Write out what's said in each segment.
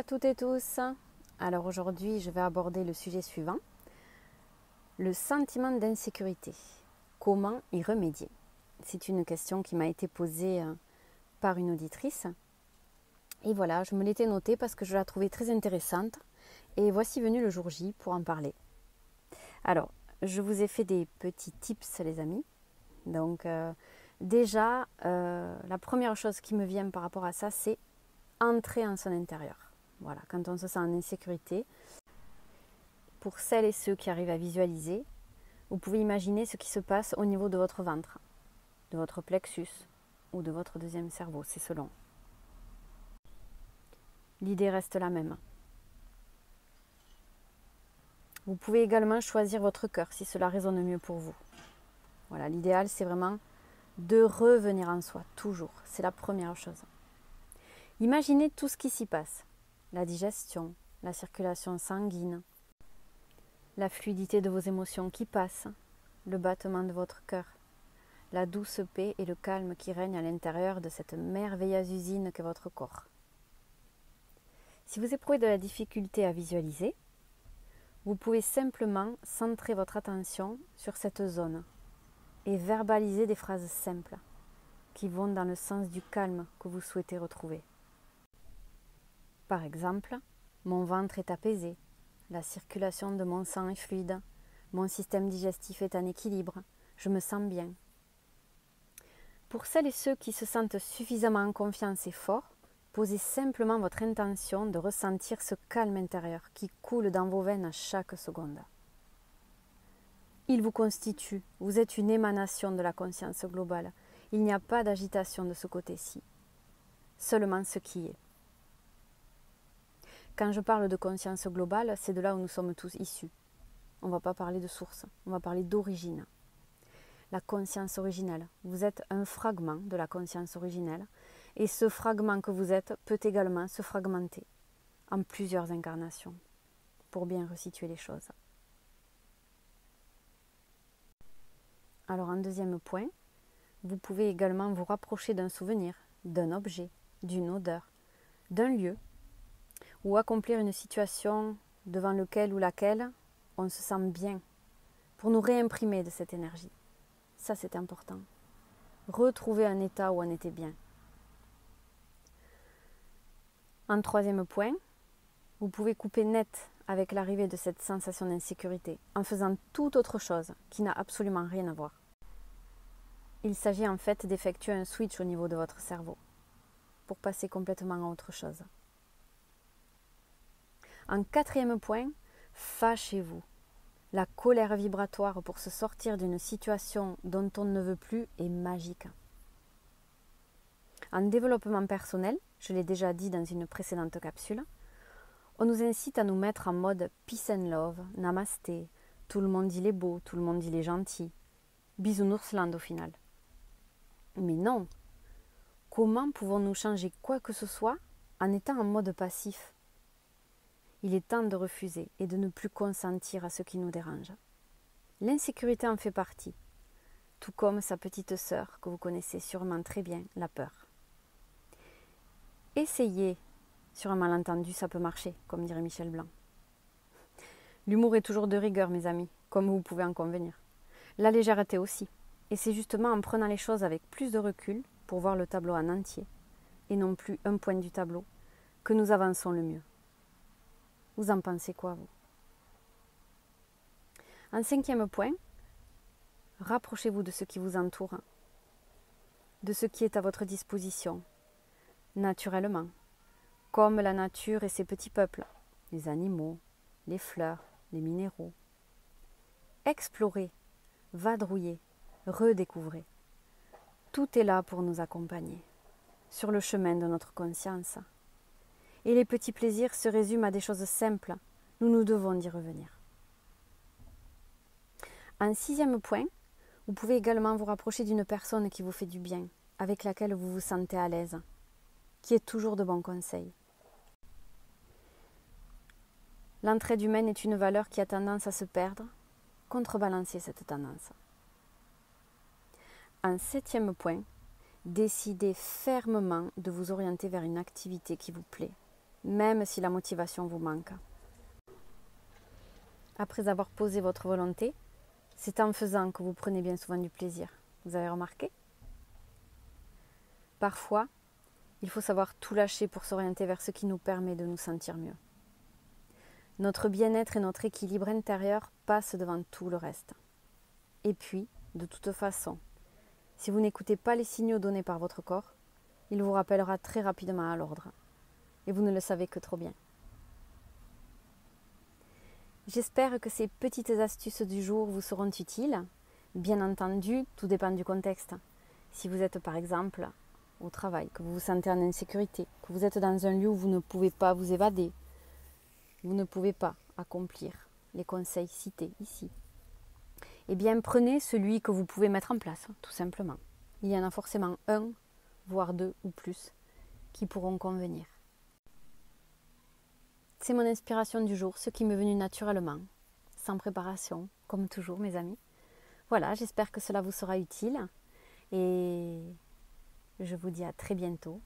toutes et tous. Alors aujourd'hui, je vais aborder le sujet suivant, le sentiment d'insécurité. Comment y remédier? C'est une question qui m'a été posée par une auditrice. Et voilà, je me l'étais notée parce que je la trouvais très intéressante. Et voici venu le jour J pour en parler. Alors, je vous ai fait des petits tips, les amis. Donc, déjà, la première chose qui me vient par rapport à ça, c'est entrer en son intérieur. Voilà, quand on se sent en insécurité, pour celles et ceux qui arrivent à visualiser, vous pouvez imaginer ce qui se passe au niveau de votre ventre, de votre plexus ou de votre deuxième cerveau, c'est selon. L'idée reste la même. Vous pouvez également choisir votre cœur si cela résonne mieux pour vous. Voilà, l'idéal c'est vraiment de revenir en soi, toujours. C'est la première chose. Imaginez tout ce qui s'y passe. La digestion, la circulation sanguine, la fluidité de vos émotions qui passent, le battement de votre cœur, la douce paix et le calme qui règnent à l'intérieur de cette merveilleuse usine qu'est votre corps. Si vous éprouvez de la difficulté à visualiser, vous pouvez simplement centrer votre attention sur cette zone et verbaliser des phrases simples qui vont dans le sens du calme que vous souhaitez retrouver. Par exemple, mon ventre est apaisé, la circulation de mon sang est fluide, mon système digestif est en équilibre, je me sens bien. Pour celles et ceux qui se sentent suffisamment en confiance et forts, posez simplement votre intention de ressentir ce calme intérieur qui coule dans vos veines à chaque seconde. Il vous constitue, vous êtes une émanation de la conscience globale. Il n'y a pas d'agitation de ce côté-ci, seulement ce qui est. Quand je parle de conscience globale, c'est de là où nous sommes tous issus. On ne va pas parler de source, on va parler d'origine. La conscience originelle. Vous êtes un fragment de la conscience originelle et ce fragment que vous êtes peut également se fragmenter en plusieurs incarnations pour bien resituer les choses. Alors en deuxième point, vous pouvez également vous rapprocher d'un souvenir, d'un objet, d'une odeur, d'un lieu ou accomplir une situation devant lequel ou laquelle on se sent bien pour nous réimprimer de cette énergie. Ça, c'est important. Retrouver un état où on était bien. En troisième point, vous pouvez couper net avec l'arrivée de cette sensation d'insécurité en faisant toute autre chose qui n'a absolument rien à voir. Il s'agit en fait d'effectuer un switch au niveau de votre cerveau pour passer complètement à autre chose. En quatrième point, fâchez-vous. La colère vibratoire pour se sortir d'une situation dont on ne veut plus est magique. En développement personnel, je l'ai déjà dit dans une précédente capsule, on nous incite à nous mettre en mode peace and love, namasté, tout le monde il est beau, tout le monde il est gentil, bisounoursland au final. Mais non, comment pouvons-nous changer quoi que ce soit en étant en mode passif ? Il est temps de refuser et de ne plus consentir à ce qui nous dérange. L'insécurité en fait partie, tout comme sa petite sœur que vous connaissez sûrement très bien, la peur. Essayez, sur un malentendu ça peut marcher, comme dirait Michel Blanc. L'humour est toujours de rigueur mes amis, comme vous pouvez en convenir. La légèreté aussi, et c'est justement en prenant les choses avec plus de recul pour voir le tableau en entier, et non plus un point du tableau, que nous avançons le mieux. Vous en pensez quoi, vous? En cinquième point, rapprochez-vous de ce qui vous entoure, de ce qui est à votre disposition, naturellement, comme la nature et ses petits peuples, les animaux, les fleurs, les minéraux. Explorez, vadrouillez, redécouvrez. Tout est là pour nous accompagner, sur le chemin de notre conscience. Et les petits plaisirs se résument à des choses simples. Nous devons d'y revenir. En sixième point, vous pouvez également vous rapprocher d'une personne qui vous fait du bien, avec laquelle vous vous sentez à l'aise, qui est toujours de bons conseils. L'entraide humaine est une valeur qui a tendance à se perdre. Contrebalancez cette tendance. En septième point, décidez fermement de vous orienter vers une activité qui vous plaît. même si la motivation vous manque. Après avoir posé votre volonté, c'est en faisant que vous prenez bien souvent du plaisir. Vous avez remarqué? Parfois, il faut savoir tout lâcher pour s'orienter vers ce qui nous permet de nous sentir mieux. Notre bien-être et notre équilibre intérieur passent devant tout le reste. Et puis, de toute façon, si vous n'écoutez pas les signaux donnés par votre corps, il vous rappellera très rapidement à l'ordre. Et vous ne le savez que trop bien. J'espère que ces petites astuces du jour vous seront utiles. Bien entendu, tout dépend du contexte. Si vous êtes par exemple au travail, que vous vous sentez en insécurité, que vous êtes dans un lieu où vous ne pouvez pas vous évader, vous ne pouvez pas accomplir les conseils cités ici, eh bien prenez celui que vous pouvez mettre en place, tout simplement. Il y en a forcément un, voire deux ou plus, qui pourront convenir. C'est mon inspiration du jour, ce qui m'est venu naturellement, sans préparation, comme toujours mes amis. Voilà, j'espère que cela vous sera utile et je vous dis à très bientôt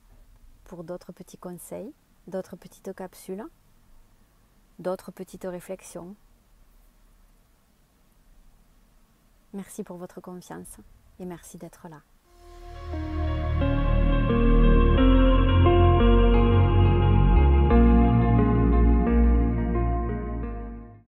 pour d'autres petits conseils, d'autres petites capsules, d'autres petites réflexions. Merci pour votre confiance et merci d'être là.